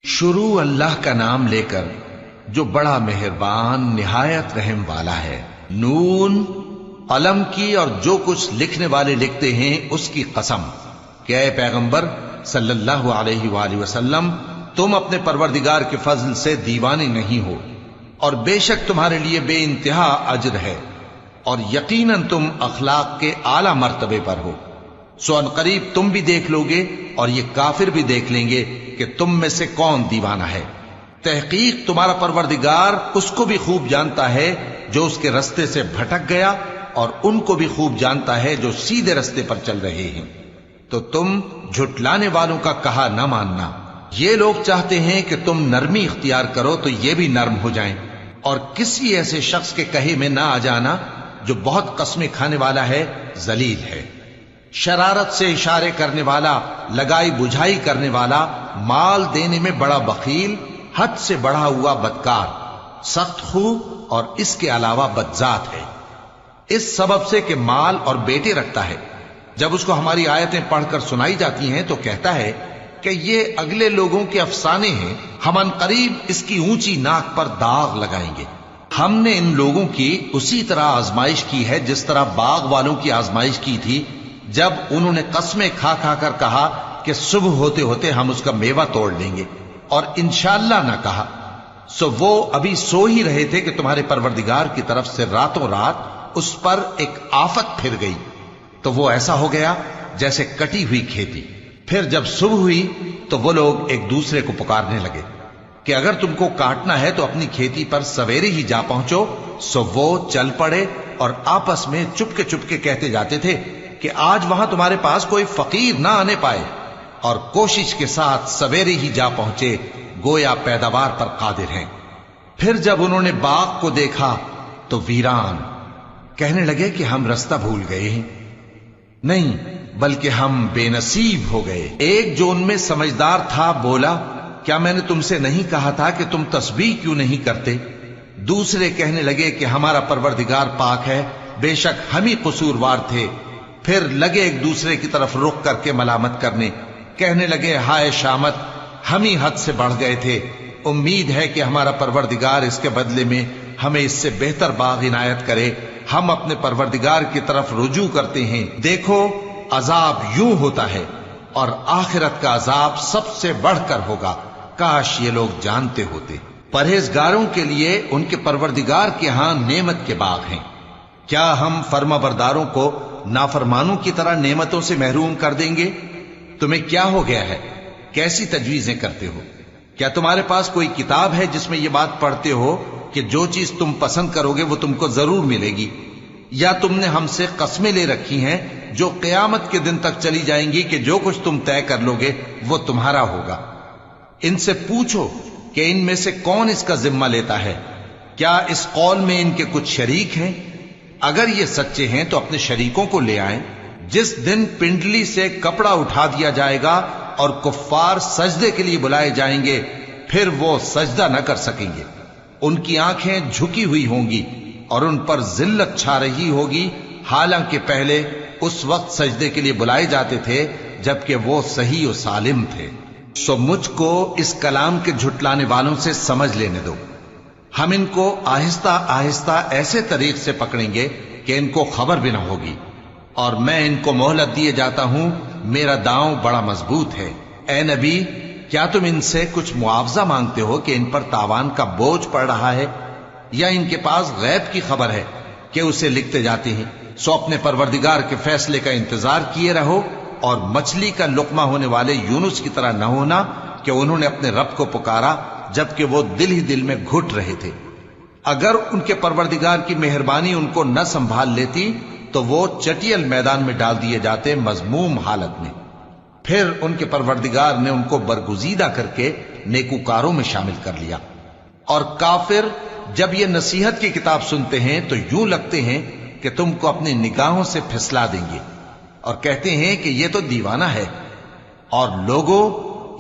शुरू अल्लाह का नाम लेकर जो बड़ा मेहरबान निहायत रहम वाला है। नून, कलम की और जो कुछ लिखने वाले लिखते हैं उसकी कसम कि ऐ पैगंबर सल्लल्लाहु अलैहि वसल्लम, तुम अपने परवरदिगार के फजल से दीवाने नहीं हो और बेशक तुम्हारे लिए बेइंतहा अजर है और यकीनन तुम अखलाक के आला मर्तबे पर हो। सो अनकरीब तुम भी देख लोगे और ये काफिर भी देख लेंगे कि तुम में से कौन दीवाना है। तहकीक तुम्हारा परवरदिगार उसको भी खूब जानता है जो उसके रास्ते से भटक गया और उनको भी खूब जानता है जो सीधे रास्ते पर चल रहे हैं। तो तुम झुटलाने वालों का कहा न मानना। ये लोग चाहते हैं कि तुम नरमी इख्तियार करो तो ये भी नर्म हो जाएं और किसी ऐसे शख्स के कहे में ना आ जाना जो बहुत कस्में खाने वाला है, जलील है, शरारत से इशारे करने वाला, लगाई बुझाई करने वाला, माल देने में बड़ा बखील, हद से बढ़ा हुआ बदकार, सख्त खू और इसके अलावा बदजात है। इस सबब से कि माल और बेटे रखता है, जब उसको हमारी आयतें पढ़कर सुनाई जाती हैं तो कहता है कि ये अगले लोगों के अफसाने हैं, हम अनकरीब इसकी ऊंची नाक पर दाग लगाएंगे। हमने इन लोगों की उसी तरह आजमाइश की है जिस तरह बाग वालों की आजमाइश की थी, जब उन्होंने कस्में खा खा कर कहा कि सुबह होते होते हम उसका मेवा तोड़ लेंगे और इंशाअल्लाह ना कहा। सो वो अभी सो ही रहे थे कि तुम्हारे परवरदिगार की तरफ से रातों रात उस पर एक आफत फिर गई, तो वो ऐसा हो गया जैसे कटी हुई खेती। फिर जब सुबह हुई तो वो लोग एक दूसरे को पुकारने लगे कि अगर तुमको काटना है तो अपनी खेती पर सवेरे ही जा पहुंचो। सो वो चल पड़े और आपस में चुपके चुपके कहते जाते थे कि आज वहां तुम्हारे पास कोई फकीर ना आने पाए, और कोशिश के साथ सवेरे ही जा पहुंचे, गोया पैदावार पर कादिर हैं। फिर जब उन्होंने बाग को देखा तो वीरान, कहने लगे कि हम रास्ता भूल गए हैं। नहीं, बल्कि हम बेनसीब हो गए। एक जो उनमें समझदार था बोला, क्या मैंने तुमसे नहीं कहा था कि तुम तस्बीह क्यों नहीं करते? दूसरे कहने लगे कि हमारा परवरदिगार पाक है, बेशक हम ही कसूरवार थे। फिर लगे एक दूसरे की तरफ रुख करके मलामत करने, कहने लगे हाय शामत, हम ही हद से बढ़ गए थे। उम्मीद है कि हमारा परवरदिगार इसके बदले में हमें इससे बेहतर बाग इनायत करे। हम अपने परवरदिगार की तरफ रुजू करते हैं। देखो अजाब यूं होता है और आखिरत का अजाब सबसे बढ़कर होगा। काश ये लोग जानते होते। परहेजगारों के लिए उनके परवरदिगार के यहां नेमत के बाग हैं। क्या हम फर्माबरदारों को नाफरमानों की तरह नेमतों से महरूम कर देंगे? तुम्हें क्या हो गया है? कैसी तजवीजें करते हो? क्या तुम्हारे पास कोई किताब है जिसमें यह बात पढ़ते हो कि जो चीज तुम पसंद करोगे वो तुमको जरूर मिलेगी? या तुमने हमसे कस्में ले रखी हैं जो क़यामत के दिन तक चली जाएंगी कि जो कुछ तुम तय कर लोगे वो तुम्हारा होगा? इनसे पूछो कि इनमें से कौन इसका जिम्मा लेता है। क्या इस कौल में इनके कुछ शरीक हैं? अगर ये सच्चे हैं तो अपने शरीकों को ले आएं। जिस दिन पिंडली से कपड़ा उठा दिया जाएगा और कुफ्फार सजदे के लिए बुलाए जाएंगे, फिर वो सजदा न कर सकेंगे। उनकी आंखें झुकी हुई होंगी और उन पर जिल्लत छा रही होगी, हालांकि पहले उस वक्त सजदे के लिए बुलाए जाते थे जबकि वो सही और सालिम थे। सो मुझको इस कलाम के झुटलाने वालों से समझ लेने दो। हम इनको आहिस्ता आहिस्ता ऐसे तरीक से पकड़ेंगे कि इनको खबर भी ना होगी, और मैं इनको मोहलत दिए जाता हूं। मेरा दांव बड़ा मजबूत है। ए नबी, क्या तुम इनसे कुछ मुआवजा मांगते हो कि इन पर तावान का बोझ पड़ रहा है, या इनके पास गैब की खबर है कि उसे लिखते जाते हैं? सो अपने परवरदिगार के फैसले का इंतजार किए रहो और मछली का लुकमा होने वाले यूनुस की तरह न होना कि उन्होंने अपने रब को पुकारा जबकि वो दिल ही दिल में घुट रहे थे। अगर उनके परवरदिगार की मेहरबानी उनको न संभाल लेती तो वो चटियल मैदान में डाल दिए जाते, मजमूम हालत में। फिर उनके परवरदिगार ने उनको बरगुजीदा करके नेकूकारों में शामिल कर लिया। और काफिर जब ये नसीहत की किताब सुनते हैं तो यूं लगते हैं कि तुमको अपनी निगाहों से फिसला देंगे और कहते हैं कि ये तो दीवाना है। और लोगों,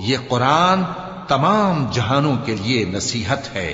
ये कुरान तमाम जहानों के लिए नसीहत है।